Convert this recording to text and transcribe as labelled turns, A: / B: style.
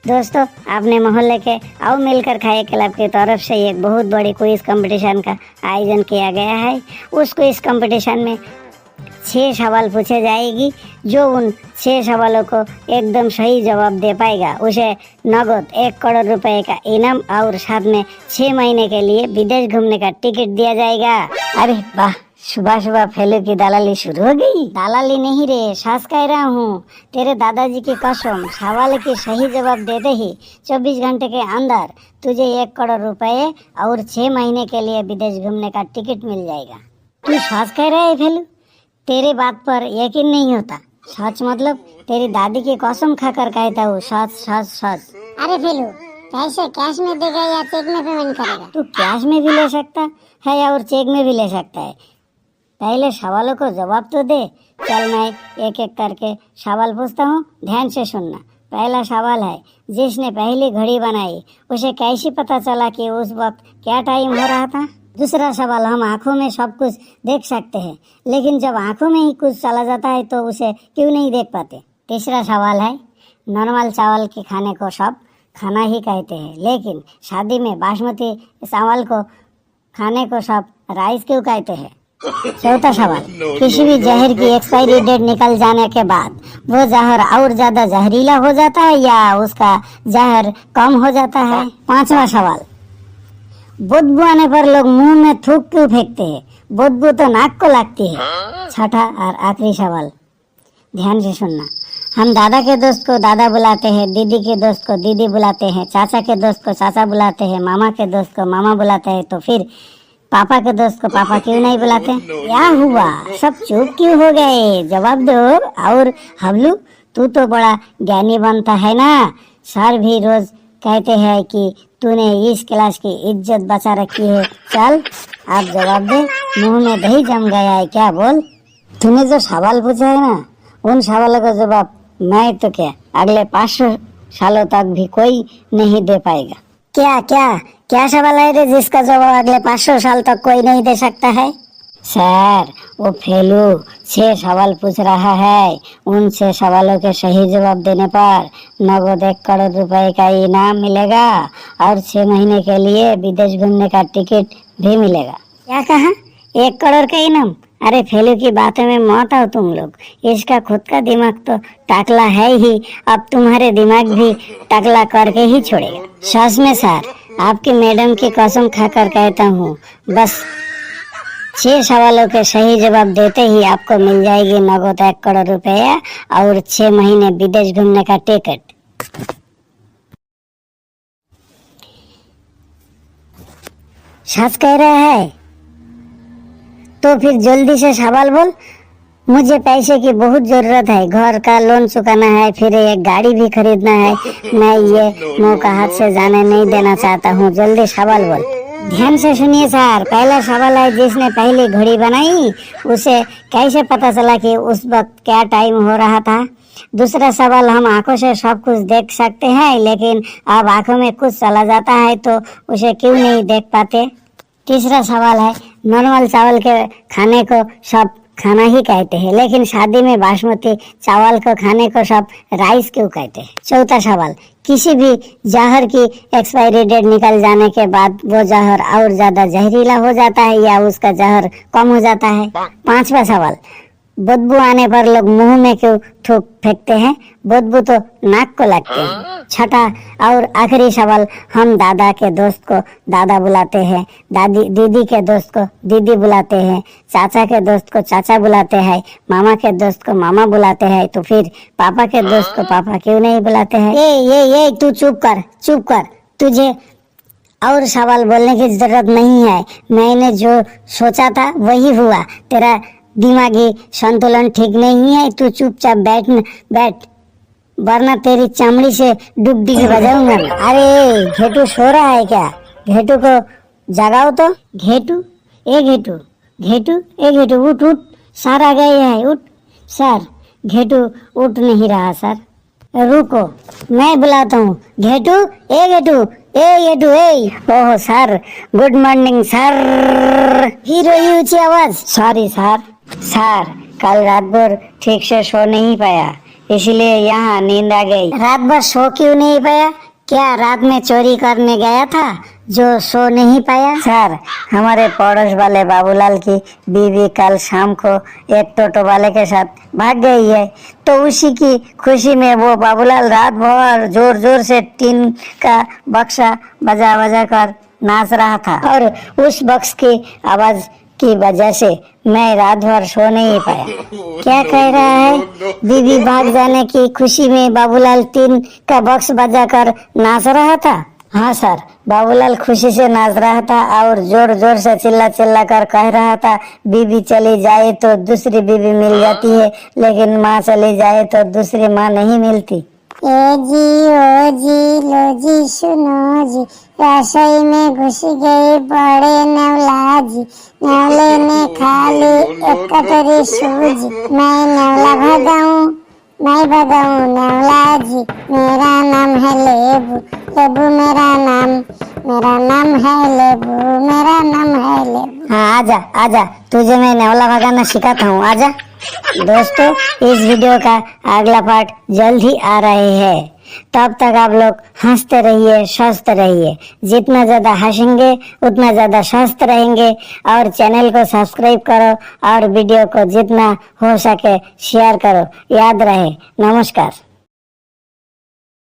A: दोस्तों, आपने मोहल्ले के आओ मिलकर खाए क्लब की तरफ से एक बहुत बड़ी क्विज कंपटीशन का आयोजन किया गया है। उस क्विज कंपटीशन में 6 सवाल पूछे जाएगी। जो उन 6 सवालों को एकदम सही जवाब दे पाएगा उसे नगद 1 करोड़ रुपए का इनाम और साथ में 6 महीने के लिए विदेश घूमने का टिकट दिया जाएगा। अरे वाह, सुबह सुबह फेलू की दलाली शुरू हो गई। दलाली नहीं रे, सास कह रहा हूँ। तेरे दादाजी की कसम, सवाल की सही जवाब देते ही 24 घंटे के अंदर तुझे 1 करोड़ रुपए और 6 महीने के लिए विदेश घूमने का टिकट मिल जाएगा। तू सास कह रहा है फेलू? तेरे बात पर यकीन नहीं होता। सच मतलब तेरी दादी की कसम खाकर कहता हूँ, सच सच सच।
B: अरे फेलू, पैसे कैश में देगा या चेक में पेमेंट करेगा?
A: तू कैश में भी ले सकता है और चेक में भी ले सकता है। पहले सवालों को जवाब तो दे। चल मैं एक एक करके सवाल पूछता हूँ, ध्यान से सुनना। पहला सवाल है, जिसने पहली घड़ी बनाई उसे कैसे पता चला कि उस वक्त क्या टाइम हो रहा था? दूसरा सवाल, हम आंखों में सब कुछ देख सकते हैं, लेकिन जब आंखों में ही कुछ चला जाता है तो उसे क्यों नहीं देख पाते? तीसरा सवाल है, नॉर्मल चावल के खाने को सब खाना ही कहते हैं, लेकिन शादी में बासमती चावल को खाने को सब राइस क्यों कहते हैं? चौथा सवाल, किसी भी जहर की एक्सपायरी डेट निकल जाने के बाद वो जहर और ज्यादा जहरीला हो जाता है या उसका जहर कम हो जाता है? पांचवा सवाल, बदबू आने पर लोग मुंह में थूक क्यों फेंकते हैं? बदबू तो नाक को लगती है। छठा और आखिरी सवाल, ध्यान से सुनना। हम दादा के दोस्त को दादा बुलाते हैं, दीदी के दोस्त को दीदी बुलाते हैं, चाचा के दोस्त को चाचा बुलाते हैं, मामा के दोस्त को मामा बुलाते हैं, तो फिर पापा के दोस्त को पापा क्यों नहीं बुलाते? क्या हुआ, सब चुप क्यों हो गए? जवाब दो। और हबलू, तू तो बड़ा ज्ञानी बनता है ना। सर भी रोज कहते हैं कि तूने इस क्लास की इज्जत बचा रखी है। चल आप जवाब दे, मुंह में दही जम गया है क्या? बोल। तूने जो सवाल पूछा है ना, उन सवालों का जवाब मैं तो क्या अगले 500 सालों तक भी कोई नहीं दे पाएगा। क्या क्या क्या सवाल है रे जिसका जवाब अगले 500 साल तक कोई नहीं दे सकता है? सर, वो फेलू 6 सवाल पूछ रहा है। उन 6 सवालों के सही जवाब देने पर नगद 1 करोड़ रुपए का इनाम मिलेगा और 6 महीने के लिए विदेश घूमने का टिकट भी मिलेगा। क्या कहा? 1 करोड़ का इनाम? अरे फेलू की बातों में मत आओ तुम लोग। इसका खुद का दिमाग तो टकला है ही, अब तुम्हारे दिमाग भी टकला करके ही छोड़ेगा। सच में सर, आपकी मैडम की कसम खाकर कहता हूँ, बस 6 सवालों के सही जवाब देते ही आपको मिल जाएगी नगद 1 करोड़ रुपया और 6 महीने विदेश घूमने का टिकट। सच कह रहा है? तो फिर जल्दी से सवाल बोल। मुझे पैसे की बहुत जरूरत है, घर का लोन चुकाना है, फिर एक गाड़ी भी खरीदना है। मैं ये मौका हाथ से जाने नहीं देना चाहता हूँ। जल्दी सवाल बोल। ध्यान से सुनिए सर। पहला सवाल है, जिसने पहली घड़ी बनाई उसे कैसे पता चला कि उस वक्त क्या टाइम हो रहा था? दूसरा सवाल, हम आंखों से सब कुछ देख सकते हैं, लेकिन अब आंखों में कुछ चला जाता है तो उसे क्यों नहीं देख पाते? तीसरा सवाल है, नॉर्मल चावल के खाने को सब खाना ही कहते हैं, लेकिन शादी में बासमती चावल को खाने को सब राइस क्यों कहते हैं? चौथा सवाल, किसी भी जहर की एक्सपायरी डेट निकल जाने के बाद वो जहर और ज्यादा जहरीला हो जाता है या उसका जहर कम हो जाता है? पांचवा सवाल, बदबू आने पर लोग मुंह में क्यों थूक फेंकते हैं? बदबू तो नाक को लगती है। छठा और आखिरी सवाल, हम दादा के दोस्त को दादा बुलाते हैं, दीदी के दोस्त को दीदी बुलाते हैं, चाचा के दोस्त को चाचा बुलाते हैं, मामा के दोस्त को मामा बुलाते हैं, तो फिर पापा के दोस्त को पापा क्यों नहीं बुलाते हैं? ये तू चुप कर। तुझे और सवाल बोलने की जरूरत नहीं है। मैंने जो सोचा था वही हुआ। तेरा दिमागी संतुलन ठीक नहीं है। तू चुपचाप बैठ, वरना तेरी चमड़ी से डुगडुगी बजाऊंगा। अरे घेटू सो रहा है क्या? घेटू को जगाओ तो। घेटू उठ। सर आ गए हैं, उठ। सर, घेटू उठ नहीं रहा सर। रुको, मैं बुलाता हूँ। Ghetu. Oh sir, good morning sir. Hero ऊंची आवाज। सॉरी सर, कल रात भर ठीक से सो नहीं पाया, इसलिए यहाँ नींद आ गई। रात भर सो क्यों नहीं पाया? क्या रात में चोरी करने गया था जो सो नहीं पाया? सर, हमारे पड़ोस वाले बाबूलाल की बीवी कल शाम को एक टोटो वाले के साथ भाग गई है, तो उसी की खुशी में वो बाबूलाल रात भर जोर जोर से टीन का बक्सा बजा बजा कर नाच रहा था, और उस बक्स की आवाज की वजह से मैं रात भर सो नहीं पाया। क्या कह रहा है? बीवी भाग जाने की खुशी में बाबूलाल टीन का बक्स बजाकर नाच रहा था? हाँ सर, बाबूलाल खुशी से नाच रहा था और जोर जोर से चिल्ला चिल्ला कर कह रहा था, बीवी चली जाए तो दूसरी बीवी मिल जाती है, लेकिन माँ चली जाए तो दूसरी माँ नहीं मिलती।
B: ए जी ओ जी लो जी सुनो जी, रसोई में घुस गए बड़े नेवला जी, नेवले ने खा ली एक कटोरी सूजी, मैं नेवला भगाऊं, मैं भगाऊं नेवला जी, मेरा नाम है लेबू, लेबू मेरा नाम है लेबू, मेरा नाम है लेबू।
A: हाँ आजा आजा, तुझे मैं नेवला भगाना सिखाता हूँ, आजा। दोस्तों, इस वीडियो का अगला पार्ट जल्द ही आ रहे हैं। तब तक आप लोग हंसते रहिए, स्वस्थ रहिए। जितना ज्यादा हंसेंगे उतना ज्यादा स्वस्थ रहेंगे। और चैनल को सब्सक्राइब करो और वीडियो को जितना हो सके शेयर करो। याद रहे, नमस्कार।